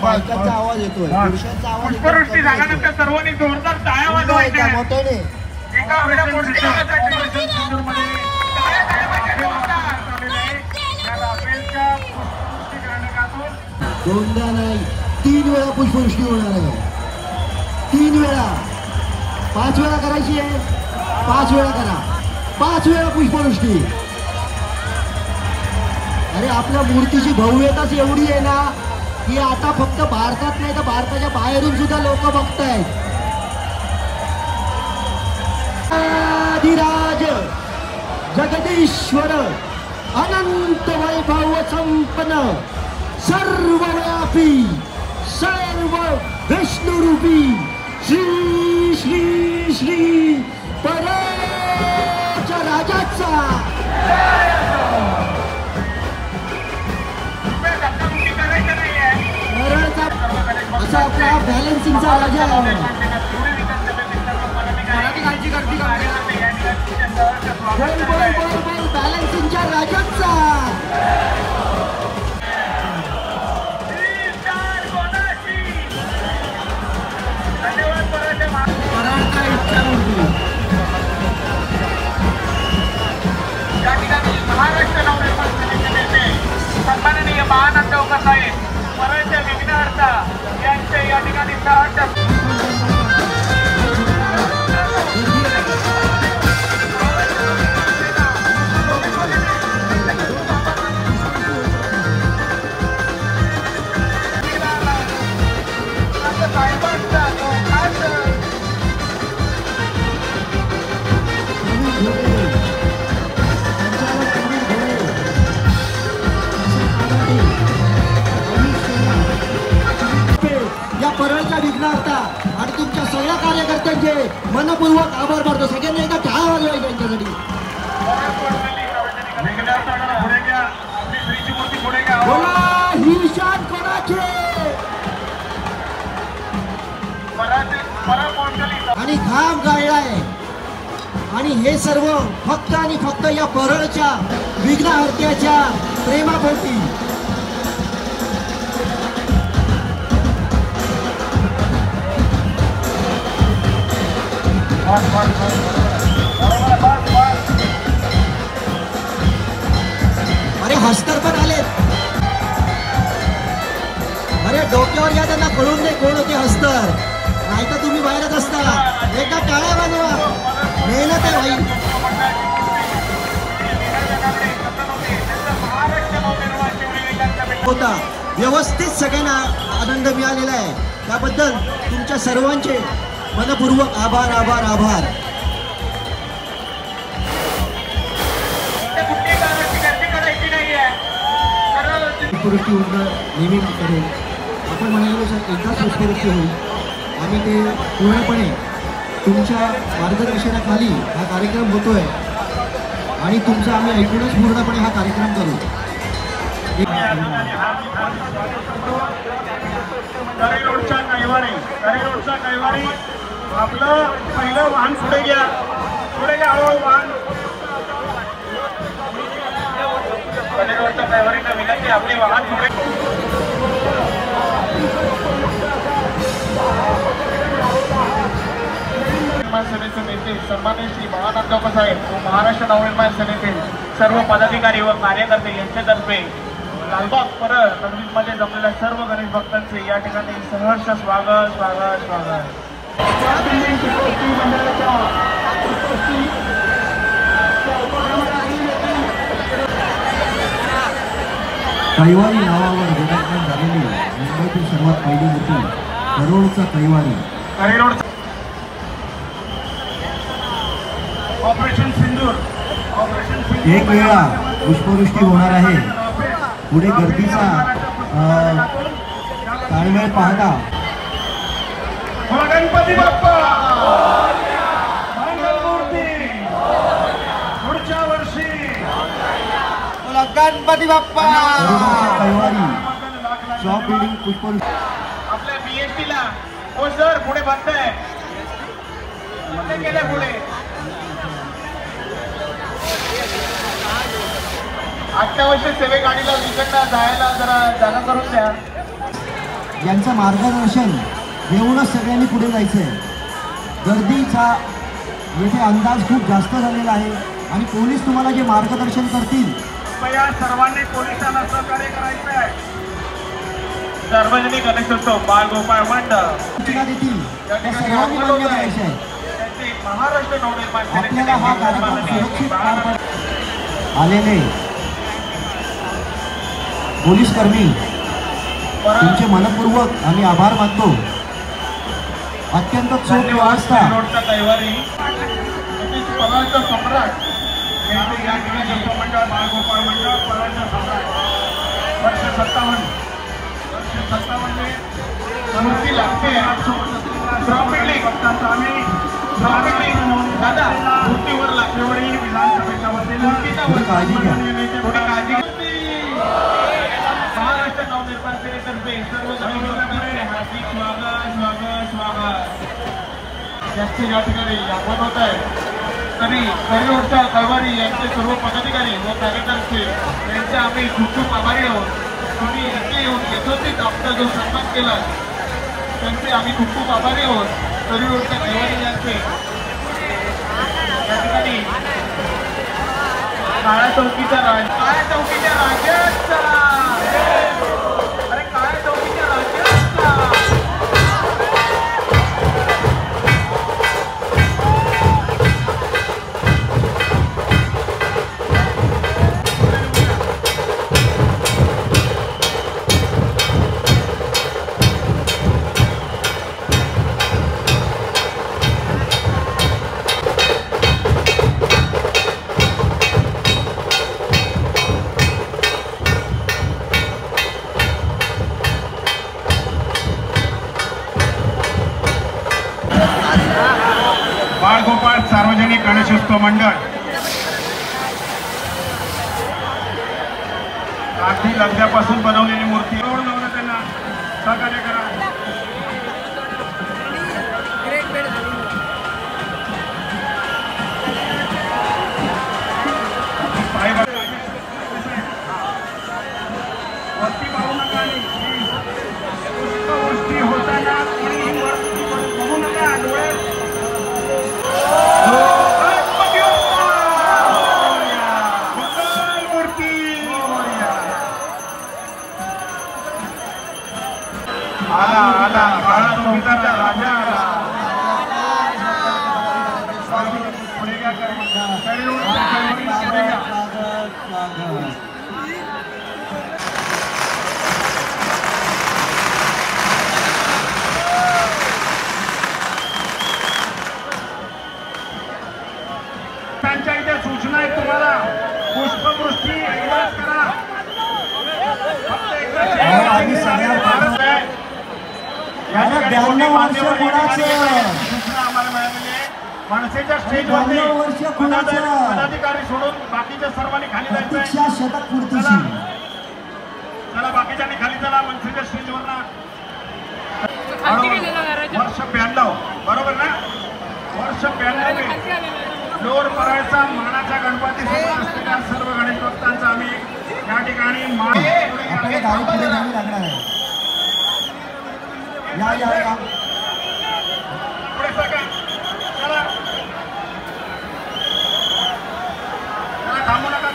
बायकांचा आवाज येतोय, पुरुषांचा आवाज पुष्पवृष्टी झाल्यानंतर सर्वांनी जोरदार टाळ्या वाजवायच्या मोठ्याने. एका दोनदा नाही 3 वेळा पुष्पवृष्टी होणार आहे. 3 वेळा, 5 वेळा करायची आहे. 5 वेळा करा, 5 वेळा पुष्पवृष्टी. अरे आपल्या मूर्तीची भव्यताच एवढी आहे ना की आता फक्त भारतात नाही तर भारताच्या बाहेरून सुद्धा लोक बघतायत. आदिराज जगदीश्वर अनंत वैभव संपन्न सर्वव्यापी सर्व विष्णुरूपी श्री श्री श्री परळच्या राजाचा परळचा असा आपला बॅलन्सिंगचा राजा आहे. बॅलन्सिंगच्या राजाचा महाराष्ट्र नवनिर्माण सेनेचे नेते सन्माननीय महानंद उका साहेब परळच्या विघ्नहर्ता यांचे या ठिकाणी परळच्या विघ्नहर्ता आणि तुमच्या सगळ्या कार्यकर्त्यांचे मनपूर्वक आभार मानतो. सगळ्यांनी एकदा टाळ्या वाजवायच्या त्यांच्यासाठी. बोला ही शान कोणाची आणि घाम गाळलाय आणि हे सर्व फक्त आणि फक्त या परळच्या विघ्नहर्त्याच्या प्रेमापोटी. अरे हस्तर पण आले. अरे डोक्यावर घ्या त्यांना कळून नाही कोण होते हस्तर. नाही तर तुम्ही बाहेरच असता. एकदा टाळ्या वाजवा. मेहनत आहे भाई. होता व्यवस्थित सगळ्यांना आनंद मिळालेला आहे. त्याबद्दल तुमच्या सर्वांचे मनपूर्वक आभार आभार आभार. नेहमी करेल आपण म्हणालो एकदाच पुष्पवृष्टी होईल आणि ते पूर्णपणे तुमच्या मार्गदर्शनाखाली हा कार्यक्रम होतोय आणि तुमचा आम्ही ऐकूनच पूर्णपणे हा कार्यक्रम करू. रोडच्या कैवारी आपलं पहिलं वाहन पुढे घ्या हळूहळू वाहन. रोडच्या कैवारीला विनंती आपले वाहन पुढे. सेनेचे नेते सन्माननीय श्री महानंद उका साहेब व महाराष्ट्र नवनिर्माण सेनेचे सर्व पदाधिकारी व कार्यकर्ते यांच्यातर्फे लालबाग परळ नगरीमध्ये जमलेल्या सर्व गणेश भक्तांचे या ठिकाणी सहर्ष स्वागत स्वागत स्वागत. कैवारी नावावर डेव्हलपमेंट झालेली मुंबईतील सर्वात पहिली मूर्ती करोडचा कैवारी. ऑपरेशन सिंदूर एक वेळा पुष्पवृष्टी होणार आहे. पुढे गर्दीचा ताळमेळ पाहता. गणपती बाप्पा मंगलमूर्ती पुढच्या वर्षी गणपती बाप्पा. कैवारी शॉप बिल्डिंग पुष्पवृष्टी. आपल्या BST ला हो सर पुढे बंद आहे. गेल्या पुढे अत्यावश्यक सेवे गाडीला विकटला जायला जरा जागा करून द्या. यांचं मार्गदर्शन घेऊनच सगळ्यांनी पुढे जायचं आहे. गर्दीचा येथे अंदाज खूप जास्त झालेला आहे आणि पोलीस तुम्हाला जे मार्गदर्शन करतील. या सर्वांनी पोलिसांना सहकार्य करायचं आहे. सार्वजनिक गणेशोत्सव बालगोपाळ मंडळ सूचना देतील त्या सर्वांनी मान्य करायचे आहे. महाराष्ट्र नवनिर्माण आपल्याला हा कार्यक्रम सुरक्षित पार पाडण्यात आलेले पोलीस कर्मी तुमचे मनपूर्वक आम्ही आभार मानतो. अत्यंत चोख व्यवस्था. कैवारी परळचा सम्राट या ठिकाणी मंडळ बाळगोपाळ मंडळ परळचा सम्राट वर्ष 57 मूर्ती लागते दादा मूर्तीवर लागते विधानसभेच्या वतीनं थोडी काळजी घ्या. थोडी काळजी घ्या. महाराष्ट्र नवनिर्माण सेनेतर्फे सर्व हार्दिक स्वागत. जास्ती या ठिकाणी आपण होत आहे तरी करिरोडच्या कळवारी यांचे सर्व पदाधिकारी व कार्यकर्ते यांचे आम्ही खूप आभारी आहोत. तुम्ही इथे येऊन यथोचित आपला जो सन्मान केला त्यांचे आम्ही खूप आभारी आहोत. करिरोडच्या कळवारी यांचे या ठिकाणी काळ्या चौकीच्या राजाचा अरे काळ्या चौकीच्या राजाचा बाळगोपाळ सार्वजनिक गणेशोत्सव मंडळ अगदी लगद्यापासून बनवलेली मूर्ती त्यांना सहकार्य करा. वस्ती पाहू नका गोष्टी होताना बघू नका डोळे आला काळा चौकीचा राजा आला. पुढे घ्या त्यांच्या इथे सूचना आहे तुम्हाला पुष्पवृष्टी एकदाच करा. फक्त एकदा मनसेच्या स्टेजवरती पदाधिकारी सोडून बाकीच्या सर्वांनी खाली जायचं. चला बाकीच्यांनी खाली चला मनसेच्या स्टेजवर ना. वर्ष 92 बरोबर ना. वर्ष 92 लोर परायचा मानाचा गणपती समोर असलेल्या सर्व गणेश भक्तांचा आम्ही या ठिकाणी पुढे सगळं चला थांबू नका.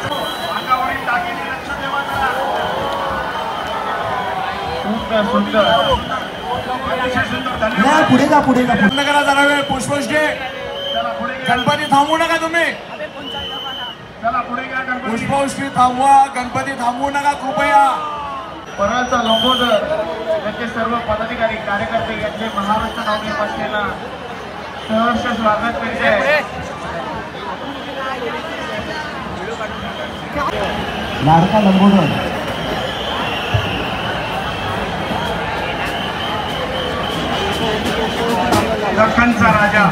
अंगावरील दागिने लक्ष ठेवा. सुंदर अतिशय सुंदर. धन्यवाद. पुढे जा बंद करा जरा वेळ. पुष्पवृष्टी चला पुढे गणपती थांबवू नका तुम्ही. चला पुढे घ्या गणपती. पुष्पवृष्टी थांबवा. गणपती थांबवू नका कृपया. परळचा लंबोदर याचे सर्व पदाधिकारी कार्यकर्ते यांचे महाराष्ट्र नवनिर्माण सेना सहर्ष स्वागत करते आहे. लाडका लंबोदर दख्खनचा राजा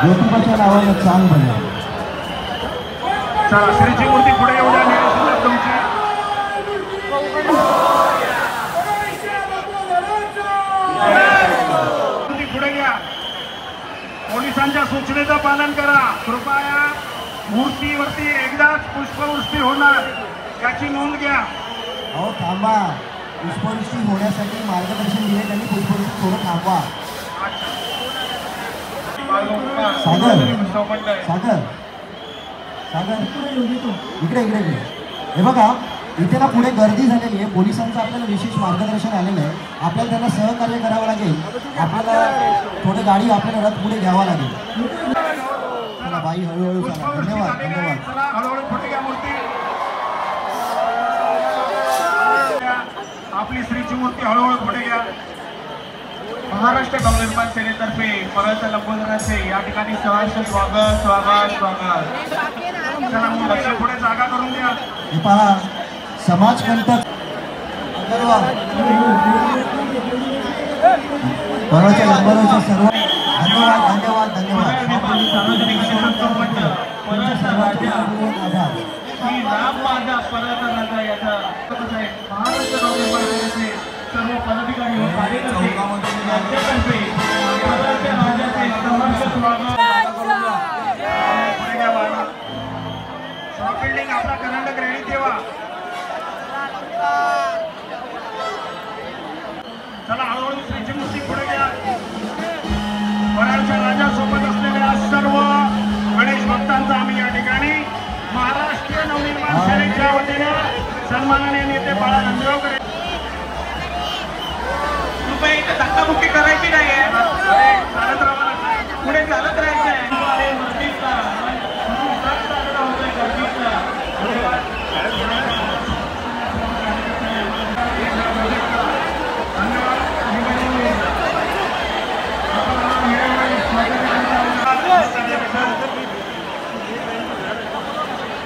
ज्योतिबाच्या नावानं चांग बनला. चला श्रीची मूर्ती पुढे येऊ द्या. तुमची मूर्ती पुढे घ्या. पोलिसांच्या सूचनेचं पालन करा कृपया. मूर्तीवरती एकदाच पुष्पवृष्टी होणार याची नोंद घ्या. अहो थांबा. पुष्पवृष्टी होण्यासाठी मार्गदर्शन दिले त्यांनी. पुष्पवृष्टी थोडं थांबवा. सागर इकडे हे बघा. इथे ना पुढे गर्दी झालेली आहे. पोलिसांचं आपल्याला विशेष मार्गदर्शन आलेलं आहे. आपल्याला त्यांना सहकार्य करावं लागेल. आपल्याला थोडी गाडी आपल्याला रथ पुढे घ्यावा लागेल. चला बाई हळूहळू चला. धन्यवाद. हळूहळू पुढे घ्या मूर्ती. आपली श्रीची मूर्ती हळूहळू पुढे घ्या. महाराष्ट्र नवनिर्माण सेनेतर्फे परळच्या लंबोदराचे या ठिकाणी सहर्ष स्वागत. चला लक्ष पुढे जागा करून द्या. हे पहा समाजकंटक परवाच्या नंबरवरचे सर्व धन्यवाद धन्यवाद धन्यवाद. सार्वजनिक शिक्षण संबंध परत राजा आभार. श्री राम माझा परत राजा याचा महाराष्ट्र नवनिर्माण सेनेचे सर्व पदाधिकारी व कार्यकर्ते यांच्यातर्फे परतच्या राजाचे सहर्ष स्वागत. शॉप बिल्डिंग आपला कर्नाटक रेडी ठेवा. चला हळूहळू श्रीची मूर्ती पुढे घ्या. वराडच्या राजासोबत असलेल्या सर्व गणेश भक्तांचा आम्ही या ठिकाणी महाराष्ट्रीय नवनिर्माण सेनेच्या वतीनं सन्माननीय नेते बाळा नांदगावकर कृपया इथे धक्काबुक्की करायची नाहीये. चालत राहा. पुढे चालत राहायचंय.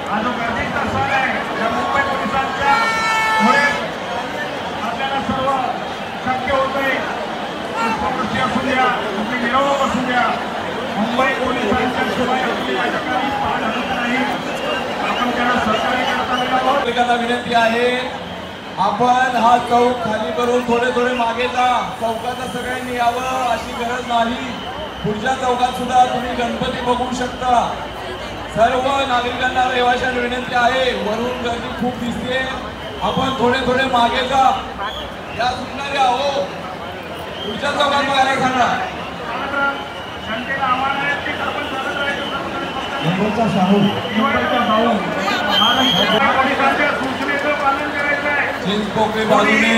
हा जो गरजेचा सण आहे या मुंबई पोलिसांच्या मुळे आपल्याला सर्व शक्य होतंय. पुष्पवृष्टी असू द्या, कुठली मिरवणूक असू द्या, मुंबई पोलिसांच्या शिवाय आपली या ठिकाणी पार हलत नाही. आपण त्यांना सहकार्य करताना नागरिकांना विनंती आहे, आपण हा चौक खाली करून थोडे थोडे मागे जा. चौकात सगळ्यांनी यावं अशी गरज नाही. पुढच्या चौकात सुद्धा तुम्ही गणपती बघू शकता. सर्व नागरिकांना रहिवाशांना विनंती आहे, वरून गर्दी खूप दिसते, आपण थोडे थोडे मागे जा. या सुटणाऱ्या हो पुढच्या चौकात बघायला सांगा. जनतेला आव्हान आहे की आपण चालत राहायचं. नंबरचा शाहू पोलिसांच्या सूचनेचं पालन करायचं आहे. चिंचपोकळी बाजूने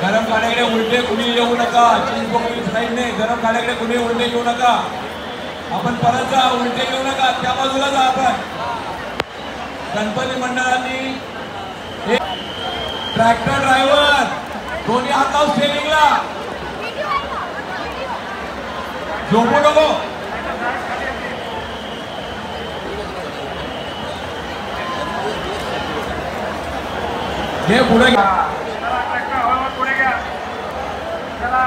गरम खाण्याकडे उलटे कुणी येऊ नका. चिंचपोकळी साईडने गरम खाण्याकडे कुणी उलटे येऊ नका. आपण परत जा, उलटे येऊ नका. त्या बाजूला जा. आपण गणपती मंडळांनी ट्रॅक्टर ड्रायव्हर दोन्ही हात लावून स्टेरिंगला झोपू नको. हे पुढे घ्या. पुढे घ्या. चला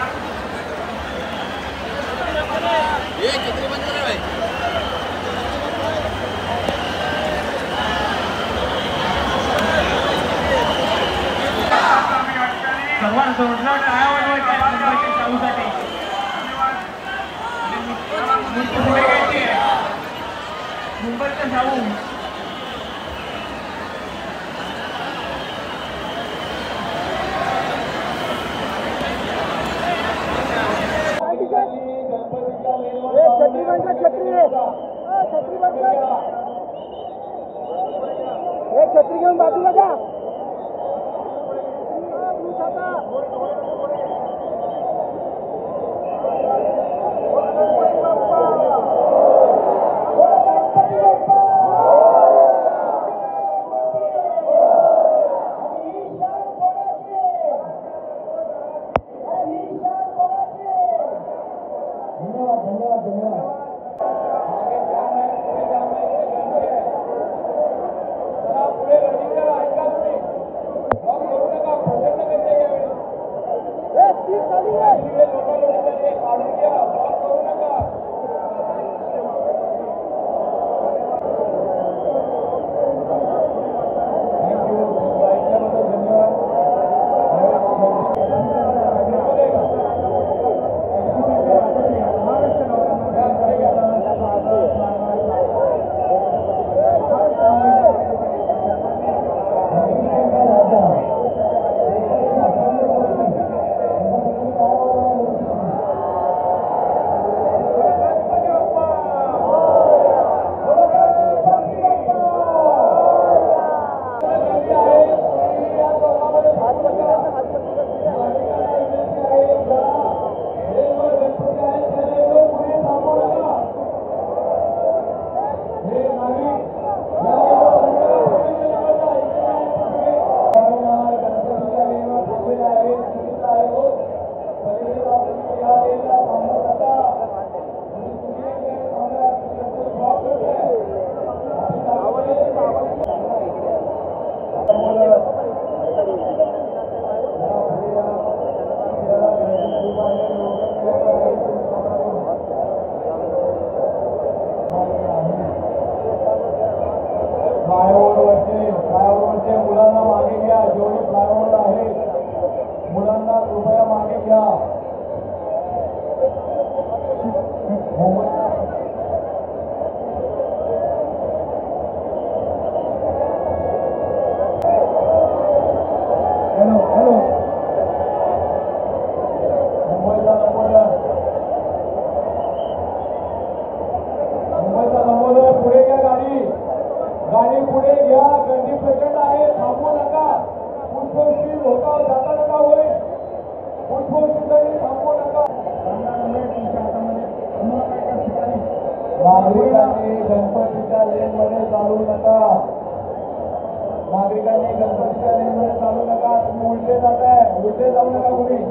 सर्वांना जोडलं काय वाजवायचं मुंबईच्या शाहूसाठी. मूर्ती पुढे घ्यायची आहे. मुंबईचा शाहू छत्री घेऊन बाजूला जा. धन्यवाद धन्यवाद धन्यवाद. गोष्टही थांबवू नका. नागरिकांनी गणपतीच्या लेनमध्ये चालू नका. नागरिकांनी गणपतीच्या लेनमध्ये चालू नका. तुम्ही उलटे जाताय, उलटे जाऊ नका कोणी.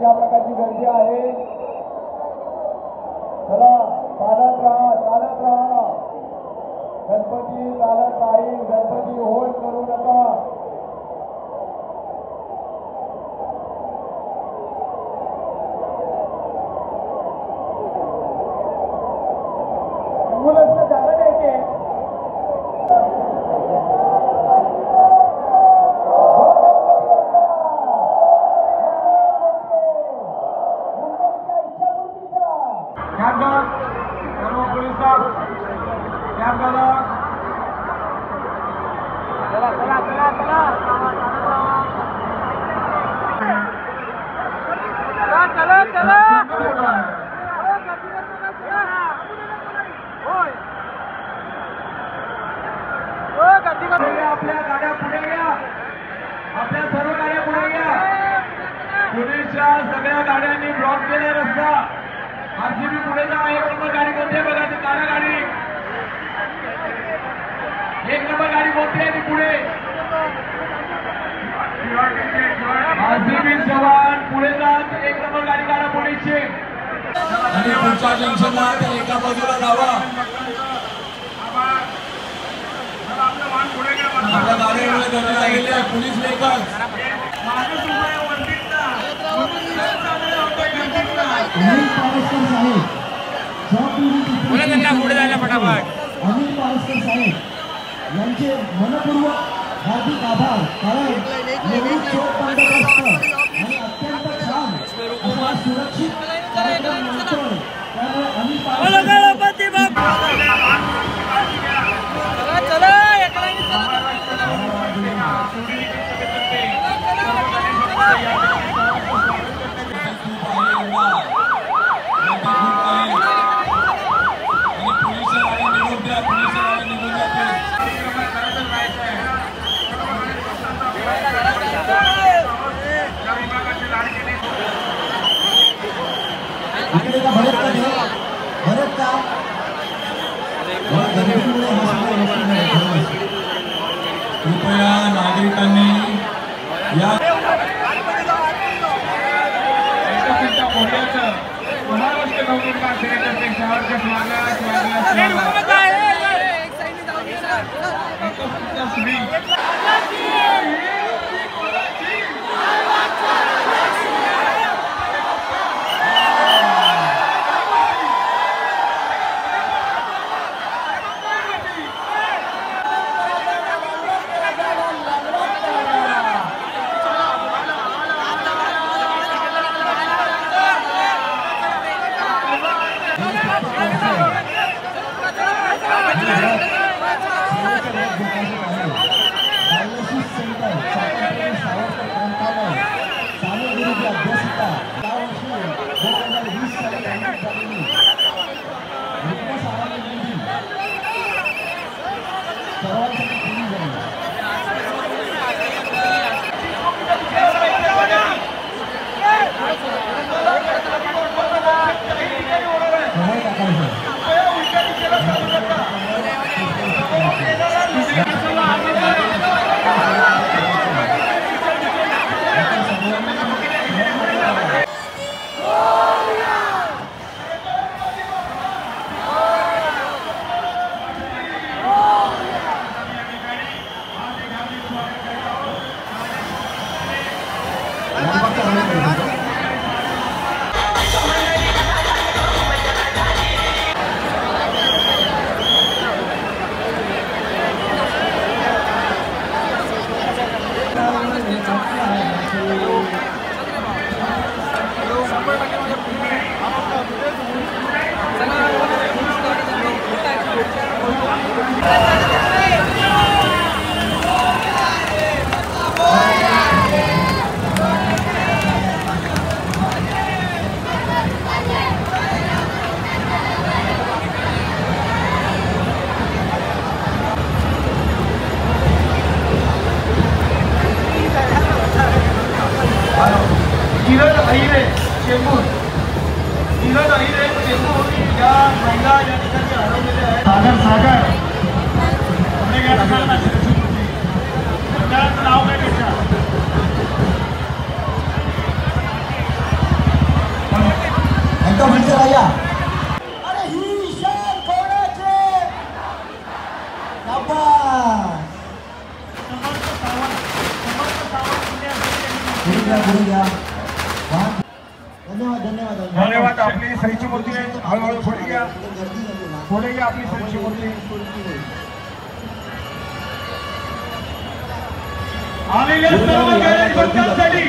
ज्या प्रकारची गर्दी आहे, चला चालत राहा. गणपती चालत राहील. गणपती होल्ड करू नका. ॲम्ब्युलन्सला जागा द्यायची. सर्व पोलीस आपल्या गाड्या पुढे घ्या. आपल्या सर्व गाड्या पुढे घ्या. पुण्याच्या सगळ्या गाड्यांनी ब्लॉक केला रस्ता. आरसीबी पुढे जा. 1 नंबर गाडी कोणती आहे बघा. ती काळा गाडी 1 नंबर गाडी कोणती आहे ती पुढे. आरसीबी जवान पुढे जात. 1 नंबर गाडी काढा पोलीसची. आणि पुढच्या जंक्शनला एका बाजूला लावा. आपल्या गाडीमुळे गर्दी लागलेली आहे. पोलीस वेहिकल अनिल पारस्कर साहेब, पुढे जायला फटाफट. अनिल पारस्कर साहेब यांचे मनपूर्वक हार्दिक आभार. कारण एवढी चोख बंदोबस्त आणि अत्यंत छान असा सुरक्षित कार्यक्रम होतोय. त्यामुळे अनिल पारस्कर भरत का कृपया नागरिकांनी या महाराष्ट्र नवनिर्माण सेनेतर्फे शहरचे स्वागत. या महिला या ठिकाणी हरवलेल्या आहेत. सागर पुढे घ्या सगळ्यांना शिरसुमूर्ती. सगळ्यांचं नाव काय त्याच्या ऐका म्हणजे राजा अरे ही शान कोणाचे शाबास. पुढे घ्या वा. धन्यवाद धन्यवाद. आपली सईची मूर्ती हळूहळू पुढे घ्या. गर्दी नको ना. पुढे घ्या आपली सईची मूर्ती. आलेल्या सर्व गणेश भक्तांसाठी